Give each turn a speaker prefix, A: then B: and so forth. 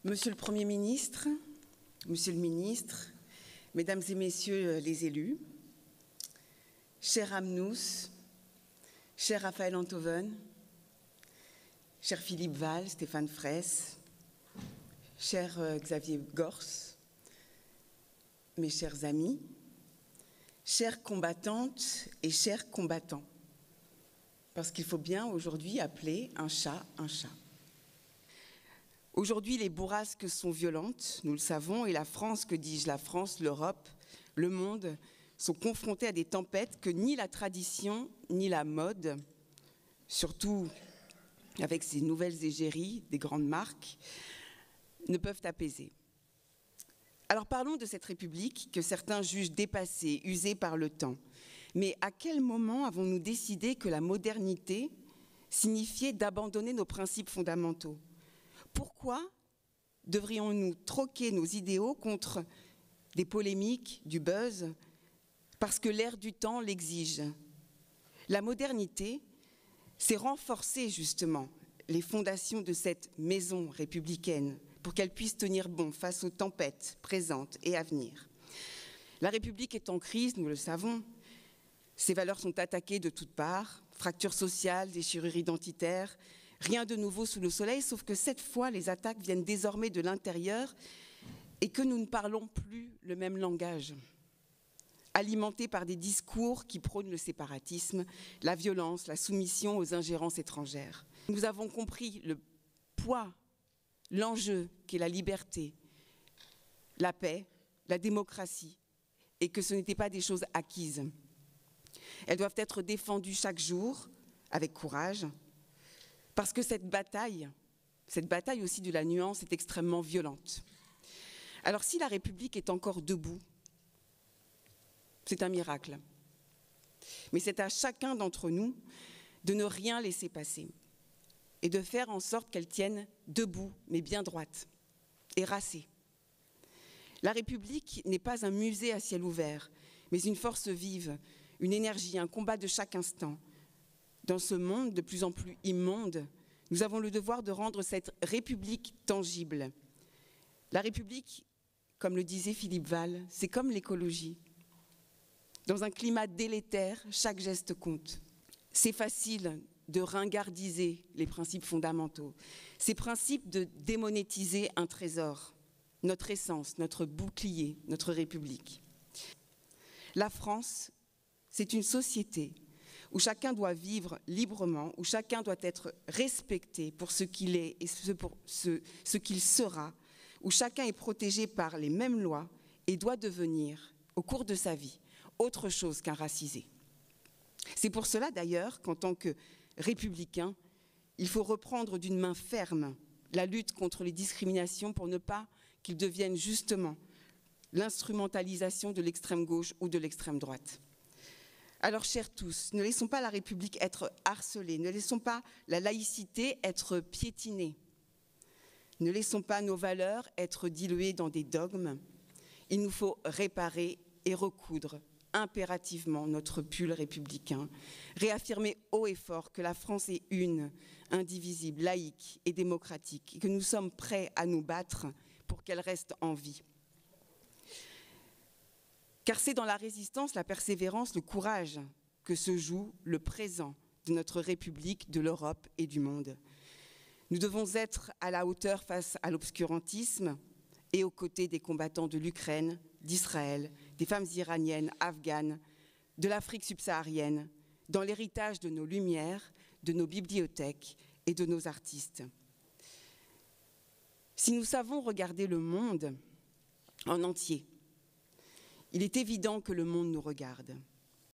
A: Monsieur le Premier ministre, Monsieur le ministre, Mesdames et Messieurs les élus, cher Amnous, cher Raphaël Enthoven, cher Philippe Val, Stéphane Fraisse, cher Xavier Gorce, mes chers amis, chères combattantes et chers combattants, parce qu'il faut bien aujourd'hui appeler un chat un chat. Aujourd'hui, les bourrasques sont violentes, nous le savons, et la France, que dis-je, la France, l'Europe, le monde, sont confrontés à des tempêtes que ni la tradition ni la mode, surtout avec ces nouvelles égéries des grandes marques, ne peuvent apaiser. Alors parlons de cette République que certains jugent dépassée, usée par le temps. Mais à quel moment avons-nous décidé que la modernité signifiait d'abandonner nos principes fondamentaux ? Pourquoi devrions-nous troquer nos idéaux contre des polémiques, du buzz, parce que l'air du temps l'exige? La modernité, c'est renforcer justement les fondations de cette maison républicaine pour qu'elle puisse tenir bon face aux tempêtes présentes et à venir. La République est en crise, nous le savons. Ses valeurs sont attaquées de toutes parts, fractures sociales, déchirures identitaires. Rien de nouveau sous le soleil, sauf que cette fois, les attaques viennent désormais de l'intérieur et que nous ne parlons plus le même langage, alimentés par des discours qui prônent le séparatisme, la violence, la soumission aux ingérences étrangères. Nous avons compris le poids, l'enjeu qu'est la liberté, la paix, la démocratie, et que ce n'étaient pas des choses acquises. Elles doivent être défendues chaque jour, avec courage, parce que cette bataille aussi de la nuance est extrêmement violente. Alors si la République est encore debout, c'est un miracle. Mais c'est à chacun d'entre nous de ne rien laisser passer et de faire en sorte qu'elle tienne debout, mais bien droite et racée. La République n'est pas un musée à ciel ouvert, mais une force vive, une énergie, un combat de chaque instant. Dans ce monde de plus en plus immonde, nous avons le devoir de rendre cette République tangible. La République, comme le disait Philippe Val, c'est comme l'écologie. Dans un climat délétère, chaque geste compte. C'est facile de ringardiser les principes fondamentaux. Ces principes de démonétiser un trésor, notre essence, notre bouclier, notre République. La France, c'est une société où chacun doit vivre librement, où chacun doit être respecté pour ce qu'il est et ce qu'il sera, où chacun est protégé par les mêmes lois et doit devenir, au cours de sa vie, autre chose qu'un racisé. C'est pour cela d'ailleurs qu'en tant que républicain, il faut reprendre d'une main ferme la lutte contre les discriminations pour ne pas qu'ils deviennent justement l'instrumentalisation de l'extrême gauche ou de l'extrême droite. Alors, chers tous, ne laissons pas la République être harcelée, ne laissons pas la laïcité être piétinée, ne laissons pas nos valeurs être diluées dans des dogmes. Il nous faut réparer et recoudre impérativement notre pull républicain, réaffirmer haut et fort que la France est une, indivisible, laïque et démocratique, et que nous sommes prêts à nous battre pour qu'elle reste en vie. Car c'est dans la résistance, la persévérance, le courage que se joue le présent de notre République, de l'Europe et du monde. Nous devons être à la hauteur face à l'obscurantisme et aux côtés des combattants de l'Ukraine, d'Israël, des femmes iraniennes, afghanes, de l'Afrique subsaharienne, dans l'héritage de nos lumières, de nos bibliothèques et de nos artistes. Si nous savons regarder le monde en entier, il est évident que le monde nous regarde.